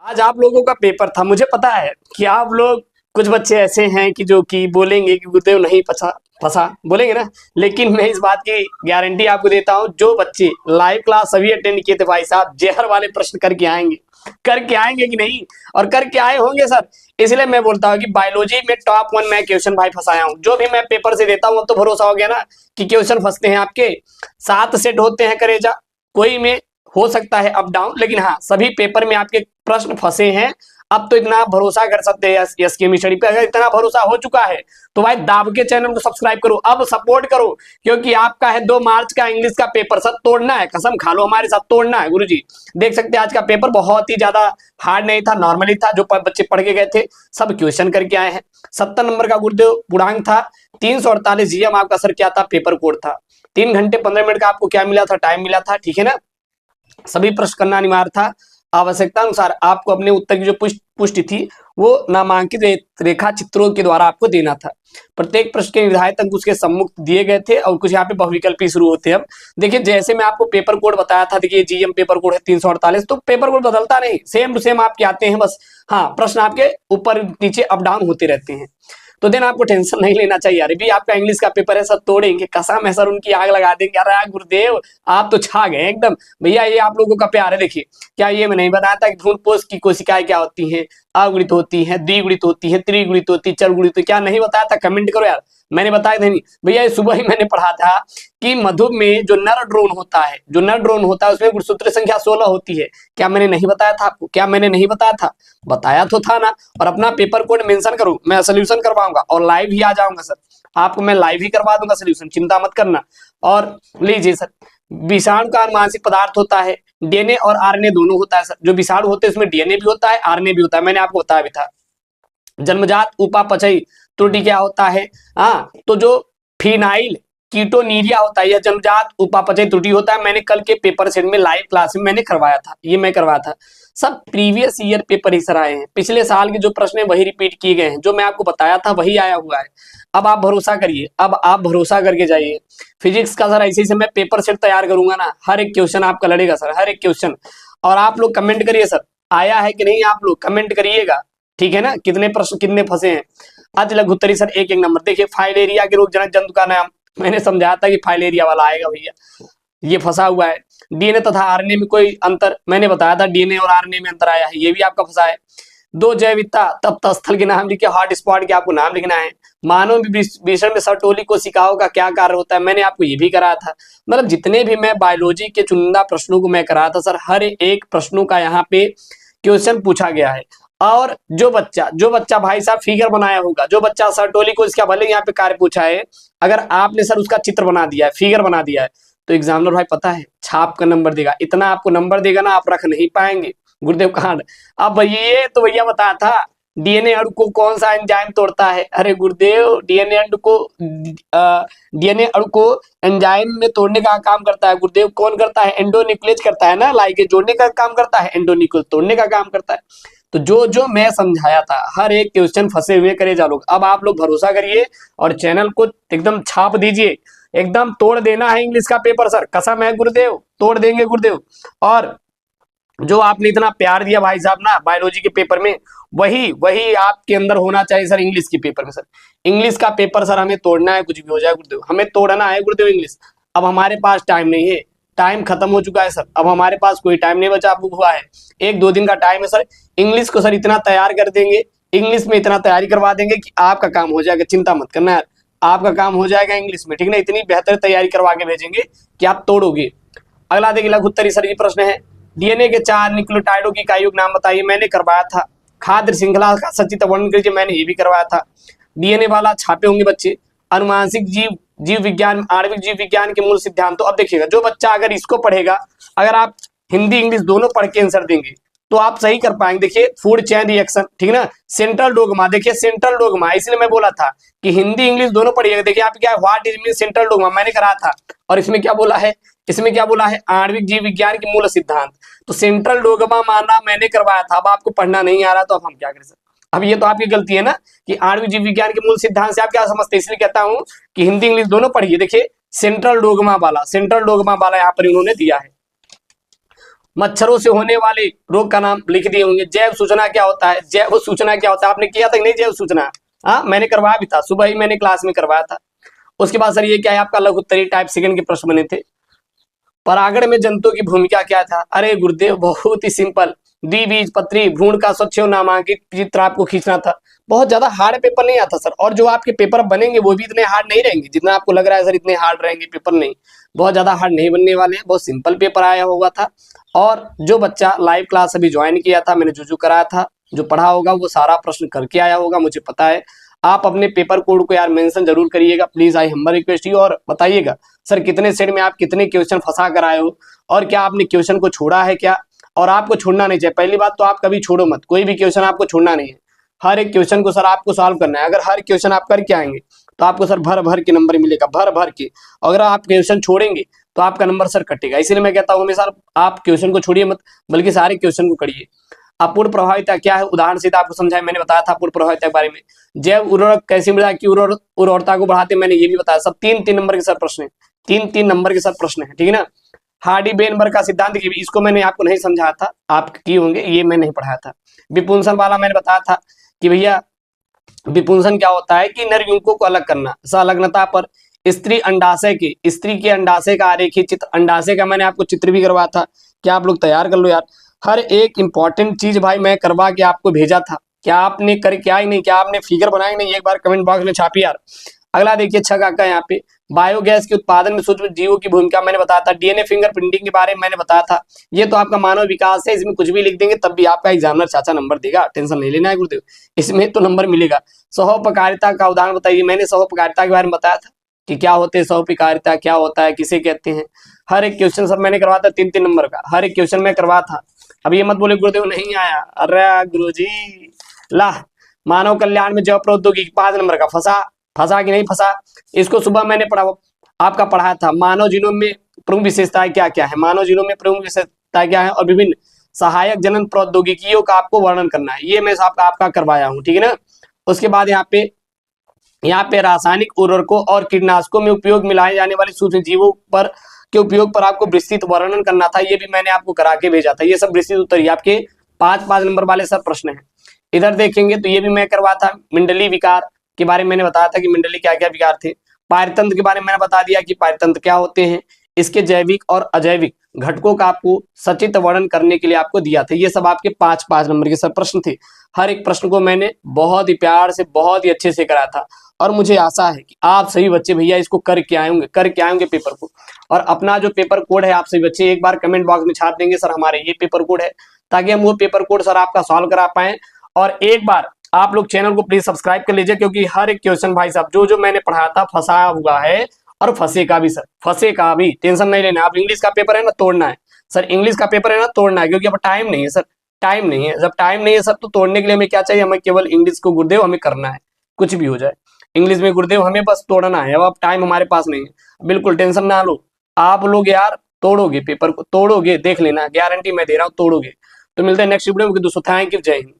आज आप लोगों का पेपर था। मुझे पता है कि आप लोग कुछ बच्चे ऐसे हैं कि जो कि बोलेंगे कि गुरुदेव नहीं फंसा फंसा बोलेंगे ना। लेकिन मैं इस बात की गारंटी आपको देता हूं, जो बच्चे लाइव क्लास सभी अटेंड किए थे भाई साहब, जहर वाले प्रश्न करके आएंगे कि नहीं, और करके आए होंगे सर। इसलिए मैं बोलता हूँ कि बायोलॉजी में टॉप 1 मैं क्वेश्चन भाई फंसाया हूँ। जो भी मैं पेपर से देता हूँ अब तो भरोसा हो गया ना कि क्वेश्चन फंसते हैं आपके। 7 सेट होते हैं करेजा, कोई में हो सकता है अप डाउन, लेकिन हाँ सभी पेपर में आपके प्रश्न फंसे हैं। अब तो इतना भरोसा कर सकते हैं यस केमिस्ट्री पे। अगर इतना भरोसा हो चुका है तो भाई दाब के चैनल को सब्सक्राइब करो, अब सपोर्ट करो, क्योंकि आपका है 2 मार्च का इंग्लिश का पेपर। सर तोड़ना है, कसम खा लो हमारे साथ तोड़ना है गुरुजी। देख सकते हैं आज का पेपर बहुत ही ज्यादा हार्ड नहीं था, नॉर्मली था। जो बच्चे पढ़ के गए थे सब क्वेश्चन करके आए हैं। 70 नंबर का गुरुदेव पूर्णांक था। 348 जीएम आपका सर क्या था, पेपर कोड था। 3 घंटे 15 मिनट का आपको क्या मिला था, टाइम मिला था, ठीक है ना। सभी प्रश्न करना अनिवार्य था। आवश्यकता अनुसार आपको अपने उत्तर की जो पुष्टि थी वो नामांकित रेखा चित्रों के द्वारा आपको देना था। प्रत्येक प्रश्न के निर्धारित अंक उसके सम्मुख दिए गए थे और कुछ यहाँ पे बहुविकल्पी शुरू होते हैं। अब देखिए जैसे मैं आपको पेपर कोड बताया था, देखिए जीएम पेपर कोड है 348, तो पेपर कोड बदलता नहीं, सेम टू सेम आपके आते हैं। बस हाँ प्रश्न आपके ऊपर नीचे अप डाउन होते रहते हैं। तो देन आपको टेंशन नहीं लेना चाहिए। अरे भी आपका इंग्लिश का पेपर है, सर तोड़ेंगे, कसम है सर, उनकी आग लगा देंगे। अरे गुरुदेव आप तो छा गए एकदम। भैया ये आप लोगों का प्यार है। देखिए क्या ये मैं नहीं बताया था कि भ्रूणपोष की कोशिकाएं क्या होती हैं, अगुणित होती हैं, द्विगुणित होती हैं, त्रिगुणित होती है, चरगुणित, क्या नहीं बताया था? कमेंट करो यार, मैंने बताया था नहीं भैया। ये सुबह ही मैंने पढ़ा था कि मधु में जो नर ड्रोन होता है, उसमें गुणसूत्र संख्या 16 होती है। क्या मैंने नहीं बताया था आपको? क्या मैंने नहीं बताया था? बताया तो था ना। और अपना पेपर कोड मेंशन करो, मैं सोल्यूशन करवाऊंगा और लाइव ही आ जाऊंगा सर। आपको मैं लाइव ही करवा दूंगा सोल्यूशन, चिंता मत करना। और लीजिए सर, विषाणु का अनुवांशिक पदार्थ होता है, डीएनए और आरएनए दोनों होता है सर। जो विषाणु होते हैं उसमें डीएनए भी होता है, आरएनए भी होता है, मैंने आपको बताया भी था। जन्मजात उपापचयी त्रुटि क्या होता है? हाँ तो जो फिनाइल कीटोनीरिया होता है यह जन्मजात उपापचय त्रुटि होता है। मैंने कल के पेपर सेट में लाइव क्लास में मैंने करवाया था, ये मैं करवाया था। सब प्रीवियस ईयर पेपर ही सर आए हैं, पिछले साल के जो प्रश्न है वही रिपीट किए गए हैं। जो मैं आपको बताया था वही आया हुआ है। अब आप भरोसा करिए, अब आप भरोसा करके जाइए। फिजिक्स का सर ऐसे ही से मैं पेपर सेट तैयार करूंगा ना, हर एक क्वेश्चन आपका लड़ेगा सर, हर एक क्वेश्चन। और आप लोग कमेंट करिए सर आया है कि नहीं, आप लोग कमेंट करिएगा, ठीक है ना। कितने प्रश्न कितने फंसे हैं। आज लघुत्तरी सर एक नंबर। देखिए फाइलेरिया के रोगजनक जंतु का नाम मैंने समझाया था कि फाइलेरिया वाला आएगा भैया, ये फंसा हुआ है। डीएनए तथा आरएनए में कोई अंतर, मैंने बताया था डीएनए और आरएनए में अंतर आया है, ये भी आपका फंसा है। 2 जैविकता तप्त स्थल के नाम लिखे, हॉट स्पॉट के आपको नाम लिखना है। मानव विषण में सर्टोली कोशिकाओं का क्या कार्य होता है, मैंने आपको ये भी कराया था। मतलब जितने भी मैं बायोलॉजी के चुनिंदा प्रश्नों को मैं कराया था सर, हर एक प्रश्नों का यहाँ पे क्वेश्चन पूछा गया है। और जो बच्चा भाई साहब फिगर बनाया होगा, जो बच्चा सर्टोली को इसका भले यहाँ पे कार्य पूछा है, अगर आपने सर उसका चित्र बना दिया है, फिगर बना दिया है, तो एग्जामिनर भाई पता है छाप का नंबर देगा। इतना आपको नंबर देगा ना, आप रख नहीं पाएंगे। गुरुदेव कांड। अब ये तो भैया बताया था डीएनए अणु को कौन सा एंजाइम तोड़ता है। अरे गुरुदेव डीएनए अणु को एंजाइम में तोड़ने का काम करता है गुरुदेव। कौन करता है? एंडोन्यूक्लियस करता है ना, लाइगेज जोड़ने का काम करता है, एंडोन्यूक्लियस तोड़ने का काम करता है। तो जो जो मैं समझाया था हर एक क्वेश्चन फंसे हुए करे जा लोग। अब आप लोग भरोसा करिए और चैनल को एकदम छाप दीजिए, एकदम तोड़ देना है इंग्लिश का पेपर सर, कसम है गुरुदेव, तोड़ देंगे गुरुदेव। और जो आपने इतना प्यार दिया भाई साहब ना बायोलॉजी के पेपर में, वही वही आपके अंदर होना चाहिए सर इंग्लिश के पेपर में। सर इंग्लिश का पेपर सर हमें तोड़ना है, कुछ भी हो जाए गुरुदेव, हमें तोड़ना है गुरुदेव इंग्लिश। अब हमारे पास टाइम नहीं है, टाइम खत्म हो चुका है सर, अब हमारे पास कोई टाइम नहीं बचा हुआ है। 1-2 दिन का टाइम है सर। इंग्लिश को सर इतना तैयार कर देंगे, इंग्लिश में इतना तैयारी करवा देंगे कि आपका काम हो जाएगा, चिंता मत करना यार, आपका काम हो जाएगा इंग्लिश में, ठीक ना। इतनी बेहतर तैयारी करवा के भेजेंगे कि आप तोड़ोगे। अगला देखिए लघुत्तरी सर, ये प्रश्न है डीएनए के 4 न्यूक्लियोटाइडों की इकाइयों के नाम बताइए, मैंने करवाया था। खाद्य श्रृंखला का सचित्र वर्णन कीजिए, मैंने ये भी करवाया था। डीएनए वाला छापे होंगे बच्चे। अनुवांशिक जीव विज्ञान, आणविक जीव विज्ञान के मूल सिद्धांत। तो अब देखिएगा जो बच्चा अगर इसको पढ़ेगा, अगर आप हिंदी इंग्लिश दोनों पढ़ के आंसर देंगे तो आप सही कर पाएंगे। देखिए फूड चेन रिएक्शन, ठीक ना। सेंट्रल डोगमा, देखिए सेंट्रल डोगमा, इसलिए मैं बोला था कि हिंदी इंग्लिश दोनों पढ़िएगा। देखिए आप क्या what is mean central dogma, मैंने करा था। और इसमें क्या बोला है, इसमें क्या बोला है, आणविक जीव विज्ञान के मूल सिद्धांत। तो सेंट्रल डोगमा माना मैंने करवाया था। अब आपको पढ़ना नहीं आ रहा तो अब हम क्या करें सर। अब ये तो आपकी गलती है ना कि आणविक जीव विज्ञान के मूल सिद्धांत से आप क्या समझते हैं। इसलिए कहता हूं कि हिंदी इंग्लिश दोनों पढ़िए। देखिए सेंट्रल डोगमा वाला यहाँ पर इन्होंने दिया है। मच्छरों से होने वाले रोग का नाम लिख दिए होंगे। जैव सूचना क्या होता है, जैव सूचना क्या होता है, आपने किया था कि नहीं जैव सूचना? हाँ, मैंने करवाया भी था, सुबह ही मैंने क्लास में करवाया था। उसके बाद सर ये क्या है, आपका लघु उत्तरीय टाइप सेकंड के प्रश्न बने थे। परागण में जंतु की भूमिका क्या था? अरे गुरुदेव बहुत ही सिंपल, द्विबीजपत्री भ्रूण का स्वच्छ नामांकित चित्र आपको खींचना था। बहुत ज्यादा हार्ड पेपर नहीं आता सर, और जो आपके पेपर बनेंगे वो भी इतने हार्ड नहीं रहेंगे जितना आपको लग रहा है सर इतने हार्ड रहेंगे पेपर, नहीं, बहुत ज्यादा हार्ड नहीं बनने वाले हैं, बहुत सिंपल पेपर आया होगा था। और जो बच्चा लाइव क्लास अभी ज्वाइन किया था, मैंने जो कराया था, जो पढ़ा होगा वो सारा प्रश्न करके आया होगा, मुझे पता है। आप अपने पेपर कोड को यार मेंशन जरूर करिएगा please, I humble request you, और बताइएगा सर कितने सेट में आप कितने क्वेश्चन फंसा कर आए हो, और क्या आपने क्वेश्चन को छोड़ा है क्या? और आपको छोड़ना नहीं चाहिए। पहली बात तो आप कभी छोड़ो मत, कोई भी क्वेश्चन आपको छोड़ना नहीं है। हर एक क्वेश्चन को सर आपको सॉल्व करना है। अगर हर क्वेश्चन आप करके आएंगे तो आपको सर भर भर के नंबर मिलेगा, भर भर के। अगर आप क्वेश्चन छोड़ेंगे तो आपका नंबर सर कटेगा। इसीलिए मैं कहता हूँ हमेशा आप क्वेश्चन को छोड़िए मत, बल्कि सारे क्वेश्चन को करिए। अपूर्ण प्रभाविता क्या है, उदाहरण से आपको समझाया, मैंने बताया था अपूर्ण प्रभाविता के बारे में। जैव उर्वरक कैसी मृदा की उर्वरता को बढ़ाते, मैंने ये भी बताया। सब 3-3 नंबर के सर प्रश्न है, 3-3 नंबर के सर प्रश्न है, ठीक है ना। हार्डी बेनबर्ग का सिद्धांत की, इसको मैंने आपको नहीं समझाया था, आप किए होंगे, ये मैं नहीं पढ़ाया था। विपुंसन वाला मैंने बताया था कि भैया विपुंसन क्या होता है कि नर युग्मकों को अलग करना, संलग्नता पर स्त्री के अंडाशय का आरेखीय चित्र, अंडाशय का मैंने आपको चित्र भी करवाया था। क्या आप लोग तैयार कर लो यार, हर एक इंपॉर्टेंट चीज भाई मैं करवा के आपको भेजा था। क्या आपने कर क्या ही नहीं, क्या आपने फिगर बनाया नहीं, एक बार कमेंट बॉक्स में छापिए यार। अगला देखिए 6 का यहाँ पे, बायोगैस के उत्पादन में सूक्ष्म जीवों की भूमिका मैंने बताया था। डीएनए फिंगरप्रिंटिंग के बारे में मैंने बताया था। ये तो आपका मानव विकास है, इसमें कुछ भी लिख देंगे तब भी आपका एग्जामिनर चाचा नंबर देगा, टेंशन नहीं लेना है गुरुदेव, इसमें तो नंबर मिलेगा। सहोपकारिता का उदाहरण बताइए, मैंने सहोपकारिता के बारे में बताया था कि क्या होते हैं सहोपकारिता, क्या होता है, किसे कहते हैं। हर एक क्वेश्चन सर मैंने करवाया था, 3-3 नंबर का हर एक क्वेश्चन में करवा था। अब ये मत बोले गुरुदेव नहीं आया, अरे गुरुजी ला, मानव कल्याण में जैव प्रौद्योगिकी 5 नंबर का, फंसा कि नहीं फंसा? इसको सुबह मैंने आपका पढ़ाया था। मानव जीनोम में प्रमुख विशेषताएं क्या क्या है, मानव जीनोम में प्रमुख विशेषताएं क्या है, और विभिन्न सहायक जनन प्रौद्योगिकियों का आपको वर्णन करना है, ये मैं आपका करवाया हूँ, ठीक है ना। उसके बाद यहाँ पे रासायनिक उर्वरकों और कीटनाशकों में उपयोग में लाए जाने वाले सूक्ष्म जीवों पर के उपयोग पर आपको विस्तृत वर्णन करना था, ये भी मैंने आपको करा के भेजा था। ये सब विस्तृत उत्तर आपके 5-5 नंबर वाले सब प्रश्न हैं। इधर देखेंगे तो ये भी मैं करवा था। मंडली विकार के बारे में मैंने बताया था कि मंडली क्या क्या विकार थे। पारतंत्र के बारे में मैंने बता दिया कि पारतंत्र क्या होते हैं, इसके जैविक और अजैविक घटकों का आपको सचित्र वर्णन करने के लिए आपको दिया था। ये सब आपके 5-5 नंबर के सब प्रश्न थे। हर एक प्रश्न को मैंने बहुत ही प्यार से बहुत ही अच्छे से कराया था, और मुझे आशा है कि आप सभी बच्चे भैया इसको करके आएंगे पेपर को। और अपना जो पेपर कोड है आप सभी बच्चे एक बार कमेंट बॉक्स में छाप देंगे सर हमारे ये पेपर कोड है, ताकि हम वो पेपर कोड सर आपका सॉल्व करा पाए। और एक बार आप लोग चैनल को प्लीज सब्सक्राइब कर लीजिए, क्योंकि हर एक क्वेश्चन भाई साहब जो मैंने पढ़ाया था फंसाया हुआ है, और फंसेगा भी सर, फंसेगा भी, टेंशन नहीं लेना। आप इंग्लिश का पेपर है ना तोड़ना है सर, इंग्लिश का पेपर है ना तोड़ना है, क्योंकि अब टाइम नहीं है सर, टाइम नहीं है। जब टाइम नहीं है सर तो तोड़ने के लिए हमें क्या चाहिए, हमें केवल इंग्लिश को गुरुदेव हमें करना है, कुछ भी हो जाए इंग्लिश में गुरुदेव हमें बस तोड़ना है। अब टाइम हमारे पास नहीं है, बिल्कुल टेंशन ना लो। आप लोग यार तोड़ोगे पेपर को, तोड़ोगे, देख लेना, गारंटी मैं दे रहा हूँ तोड़ोगे। तो मिलते हैं नेक्स्ट वीडियो में दोस्तों, थैंक यू, जय हिंद।